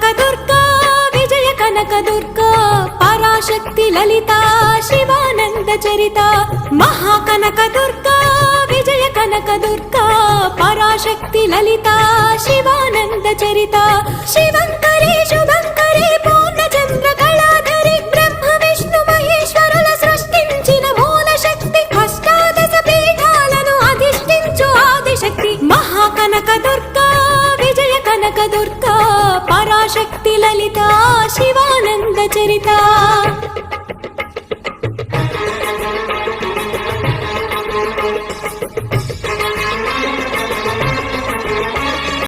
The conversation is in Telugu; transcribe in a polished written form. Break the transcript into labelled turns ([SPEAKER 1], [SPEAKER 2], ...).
[SPEAKER 1] కనకదుర్గా విజయ కనకదుర్గా పరాశక్తి లలిత శివానంద చరిత మహాకనకదుర్గా విజయ కనకదుర్గా పరాశక్తి లలిత శివానంద చరిత శివంకరి శుభంకరి పూర్ణచంద్ర కళాధరి బ్రహ్మ విష్ణు మహేశ్వరుల సృష్టించిన మూల శక్తి అష్టాదశ పీఠాలను అధిష్ఠించు ఆదిశక్తి మహాకనకదుర్గా విజయ కనకదుర్గా పరాశక్తి లలిత శివానంద చరిత